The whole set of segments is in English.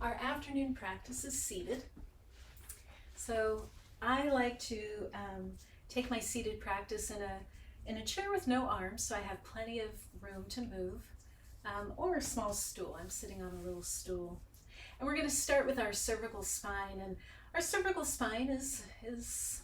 Our afternoon practice is seated. So I like to take my seated practice in a chair with no arms, so I have plenty of room to move, or a small stool. I'm sitting on a little stool. And we're going to start with our cervical spine. And our cervical spine is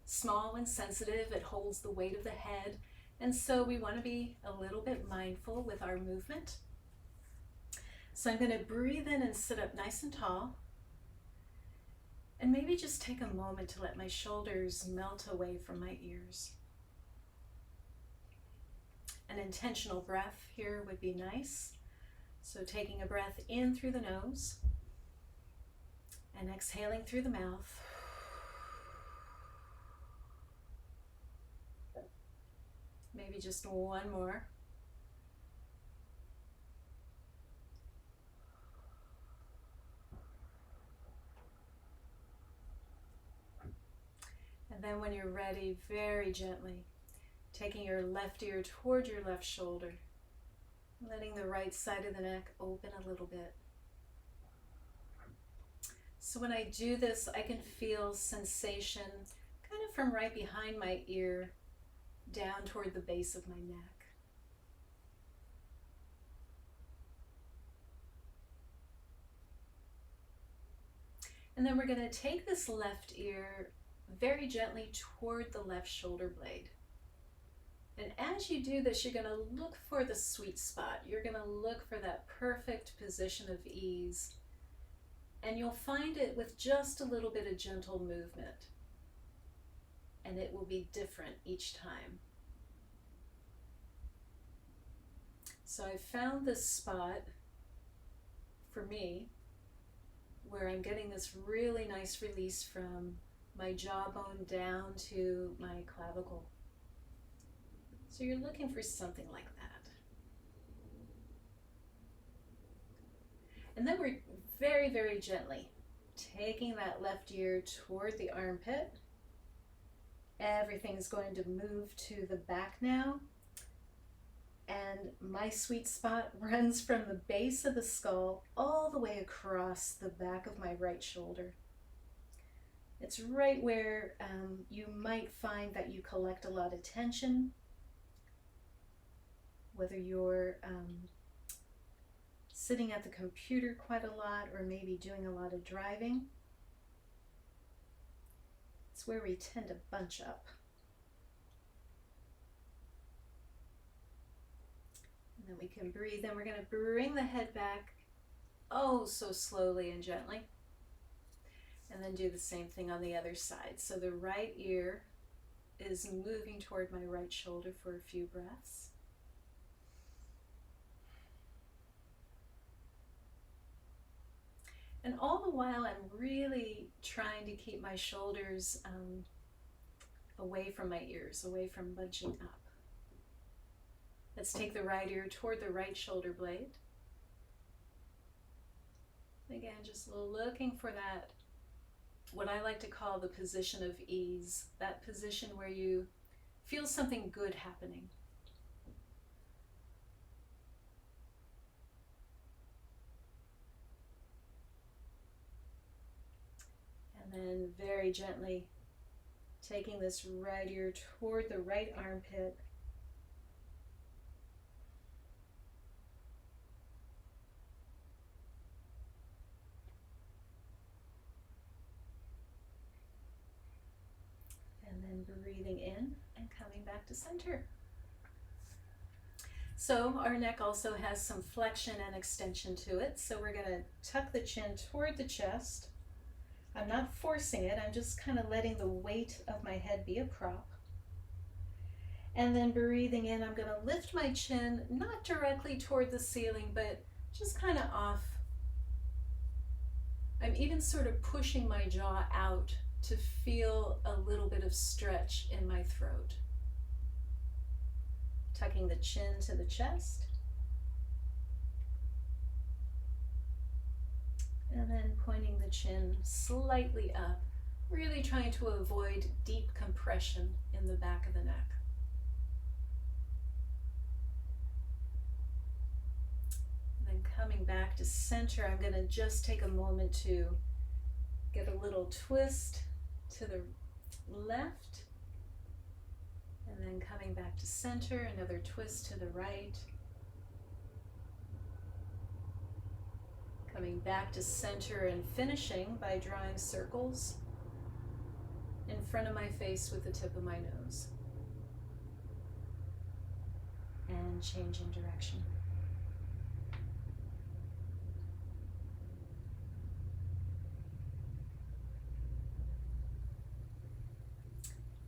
small and sensitive. It holds the weight of the head. And so we want to be a little bit mindful with our movement. So I'm going to breathe in and sit up nice and tall. And maybe just take a moment to let my shoulders melt away from my ears. An intentional breath here would be nice. So taking a breath in through the nose and exhaling through the mouth. Maybe just one more. And then when you're ready, very gently, taking your left ear toward your left shoulder, letting the right side of the neck open a little bit. So when I do this, I can feel sensation kind of from right behind my ear down toward the base of my neck. And then we're going to take this left ear very gently toward the left shoulder blade. And as you do this, you're going to look for the sweet spot. You're going to look for that perfect position of ease. And you'll find it with just a little bit of gentle movement. And it will be different each time. So I found this spot for me where I'm getting this really nice release from my jawbone down to my clavicle. So you're looking for something like that. And then we're very, very gently taking that left ear toward the armpit. Everything's going to move to the back now. And my sweet spot runs from the base of the skull all the way across the back of my right shoulder. It's right where you might find that you collect a lot of tension, whether you're sitting at the computer quite a lot or maybe doing a lot of driving. It's where we tend to bunch up. And then we can breathe, and we're going to bring the head back oh so slowly and gently. And then do the same thing on the other side. So the right ear is moving toward my right shoulder for a few breaths. And all the while I'm really trying to keep my shoulders away from my ears, away from bunching up. Let's take the right ear toward the right shoulder blade. Again, just looking for that, what I like to call the position of ease, that position where you feel something good happening. And then very gently taking this right ear toward the right armpit. And then breathing in and coming back to center. So our neck also has some flexion and extension to it. So we're going to tuck the chin toward the chest. I'm not forcing it, I'm just kind of letting the weight of my head be a prop. And then breathing in, I'm going to lift my chin, not directly toward the ceiling, but just kind of off. I'm even sort of pushing my jaw out to feel a little bit of stretch in my throat. Tucking the chin to the chest. And then pointing the chin slightly up, really trying to avoid deep compression in the back of the neck. And then coming back to center, I'm going to just take a moment to get a little twist to the left, and then coming back to center, another twist to the right, coming back to center and finishing by drawing circles in front of my face with the tip of my nose, and changing direction.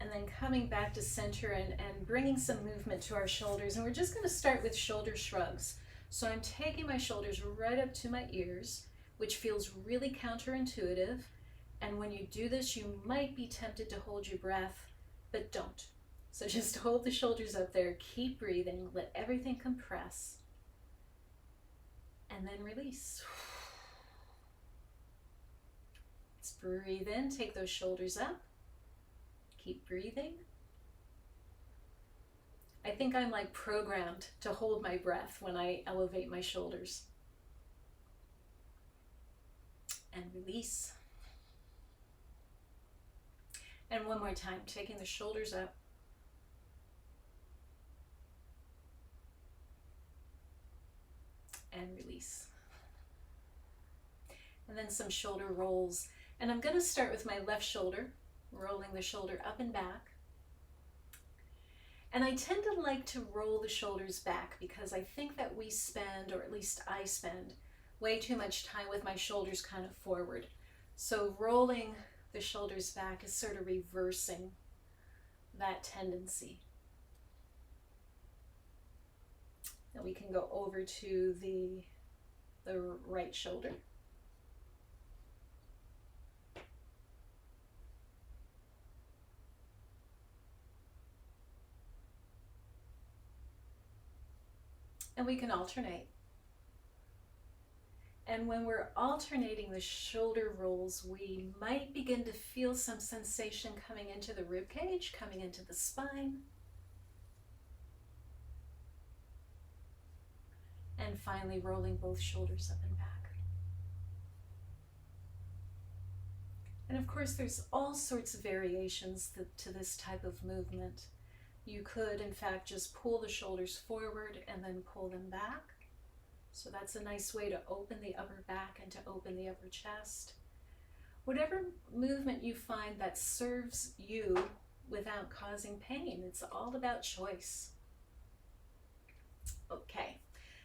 And then coming back to center and bringing some movement to our shoulders. And we're just going to start with shoulder shrugs. So I'm taking my shoulders right up to my ears, which feels really counterintuitive. And when you do this, you might be tempted to hold your breath, but don't. So just hold the shoulders up there, keep breathing, let everything compress, and then release. Let's breathe in, take those shoulders up. Keep breathing. I think I'm like programmed to hold my breath when I elevate my shoulders. And release. And one more time, taking the shoulders up. And release. And then some shoulder rolls. And I'm going to start with my left shoulder, rolling the shoulder up and back. And I tend to like to roll the shoulders back because I think that we spend, or at least I spend, way too much time with my shoulders kind of forward. So rolling the shoulders back is sort of reversing that tendency. Then we can go over to the right shoulder. And we can alternate. And when we're alternating the shoulder rolls, we might begin to feel some sensation coming into the rib cage, coming into the spine. And finally rolling both shoulders up and back. And of course, there's all sorts of variations to this type of movement. You could, in fact, just pull the shoulders forward and then pull them back. So that's a nice way to open the upper back and to open the upper chest. Whatever movement you find that serves you without causing pain, it's all about choice. Okay,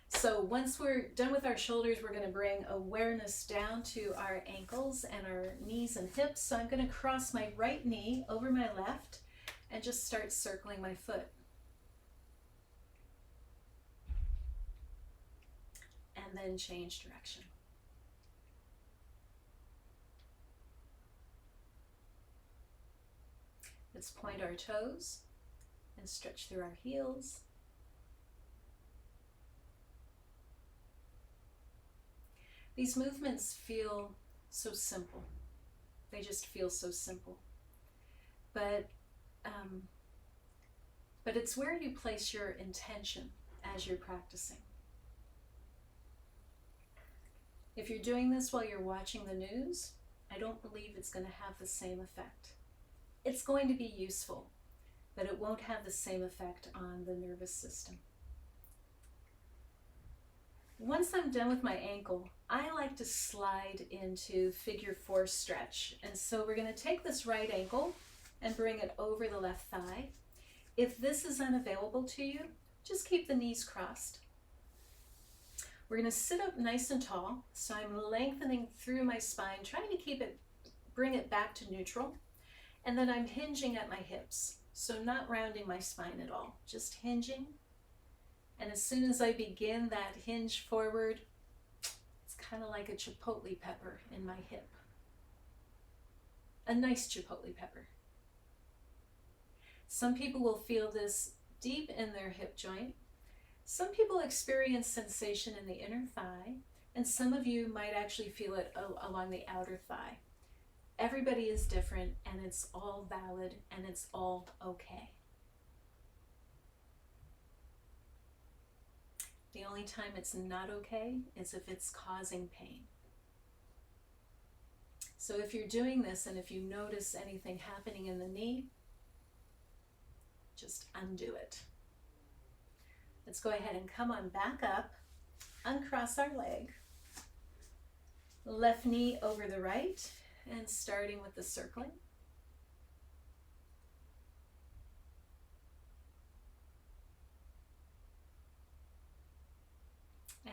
so once we're done with our shoulders, we're going to bring awareness down to our ankles and our knees and hips. So I'm going to cross my right knee over my left and just start circling my foot. And then change direction. Let's point our toes and stretch through our heels. These movements feel so simple. They just feel so simple. But it's where you place your intention as you're practicing. If you're doing this while you're watching the news, I don't believe it's going to have the same effect. It's going to be useful, but it won't have the same effect on the nervous system. Once I'm done with my ankle, I like to slide into figure 4 stretch. And so we're going to take this right ankle and bring it over the left thigh. If this is unavailable to you, just keep the knees crossed. We're going to sit up nice and tall, so I'm lengthening through my spine, trying to bring it back to neutral, and then I'm hinging at my hips, so not rounding my spine at all, just hinging. And as soon as I begin that hinge forward, it's kind of like a chipotle pepper in my hip. A nice chipotle pepper. Some people will feel this deep in their hip joint. Some people experience sensation in the inner thigh, and some of you might actually feel it along the outer thigh. Everybody is different, and it's all valid, and it's all okay. The only time it's not okay is if it's causing pain. So if you're doing this and if you notice anything happening in the knee, just undo it. Let's go ahead and come on back up, uncross our leg, left knee over the right, and starting with the circling.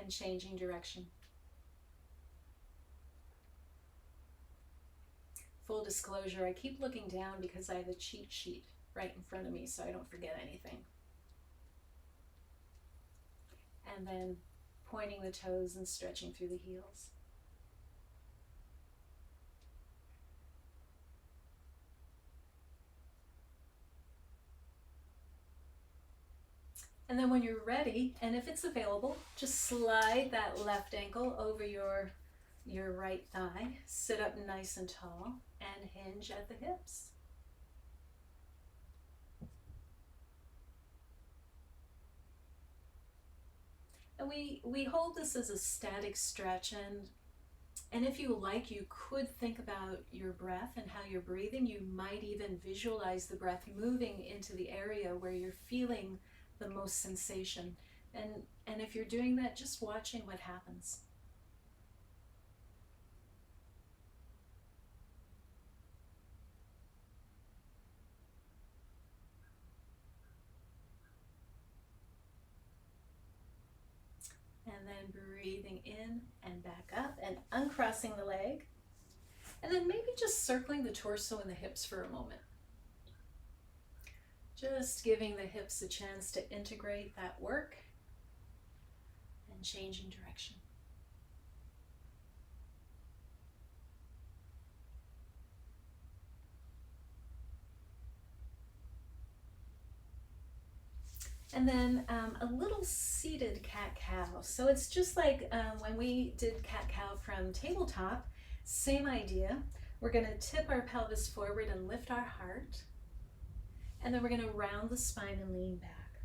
And changing direction. Full disclosure, I keep looking down because I have a cheat sheet right in front of me so I don't forget anything. And then pointing the toes and stretching through the heels. And then when you're ready, and if it's available, just slide that left ankle over your right thigh, sit up nice and tall, and hinge at the hips. And we hold this as a static stretch, and if you like, you could think about your breath and how you're breathing. You might even visualize the breath moving into the area where you're feeling the most sensation. And if you're doing that, just watching what happens. And then breathing in and back up and uncrossing the leg. And then maybe just circling the torso and the hips for a moment. Just giving the hips a chance to integrate that work and changing direction. And then a little seated cat-cow. So it's just like when we did cat-cow from tabletop, same idea. We're going to tip our pelvis forward and lift our heart. And then we're going to round the spine and lean back.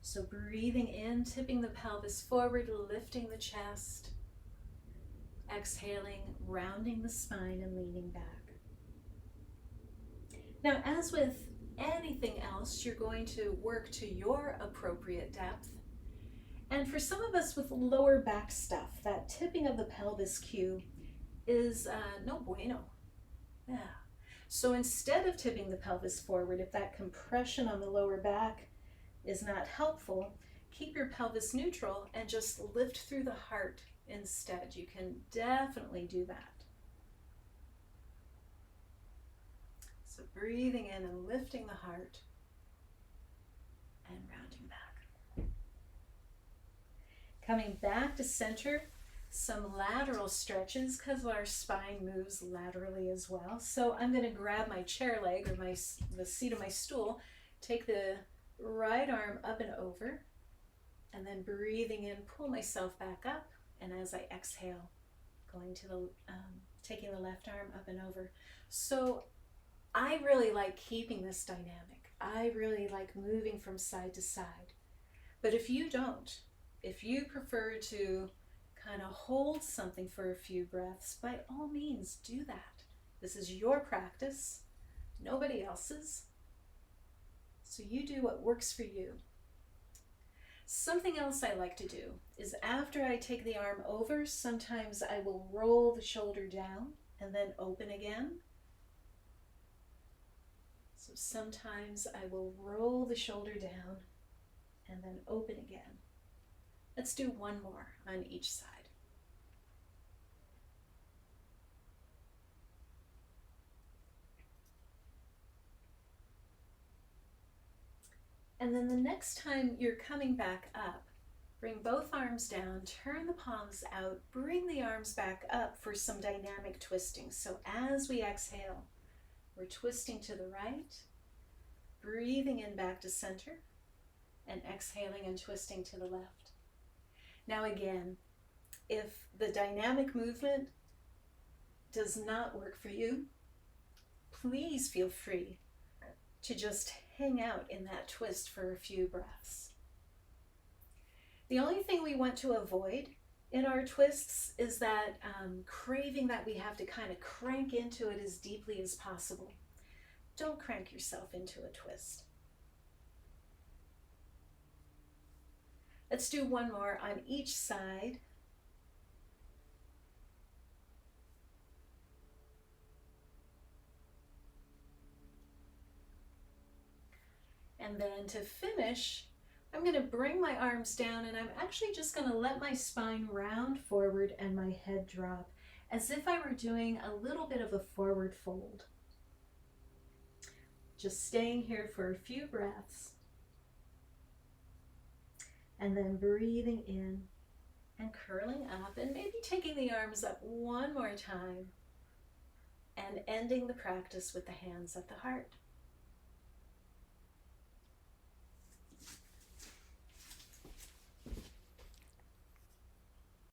So breathing in, tipping the pelvis forward, lifting the chest. Exhaling, rounding the spine and leaning back. Now, as with anything else, you're going to work to your appropriate depth. And for some of us with lower back stuff, that tipping of the pelvis cue is no bueno. Yeah. So instead of tipping the pelvis forward, if that compression on the lower back is not helpful, keep your pelvis neutral and just lift through the heart instead. You can definitely do that. So breathing in and lifting the heart and rounding back. Coming back to center, some lateral stretches because our spine moves laterally as well. So I'm going to grab my chair leg or the seat of my stool, take the right arm up and over, and then breathing in, pull myself back up, and as I exhale, going to the taking the left arm up and over. So I really like keeping this dynamic. I really like moving from side to side. But if you don't, if you prefer to kind of hold something for a few breaths, by all means do that. This is your practice, nobody else's. So you do what works for you. Something else I like to do is after I take the arm over, sometimes I will roll the shoulder down and then open again. So sometimes I will roll the shoulder down and then open again. Let's do one more on each side. And then the next time you're coming back up, bring both arms down, turn the palms out, bring the arms back up for some dynamic twisting. So as we exhale, we're twisting to the right, breathing in back to center, and exhaling and twisting to the left. Now again, if the dynamic movement does not work for you, please feel free to just hang out in that twist for a few breaths. The only thing we want to avoid in our twists is that craving that we have to kind of crank into it as deeply as possible. Don't crank yourself into a twist. Let's do one more on each side. And then to finish, I'm going to bring my arms down and I'm actually just going to let my spine round forward and my head drop as if I were doing a little bit of a forward fold. Just staying here for a few breaths and then breathing in and curling up and maybe taking the arms up one more time and ending the practice with the hands at the heart.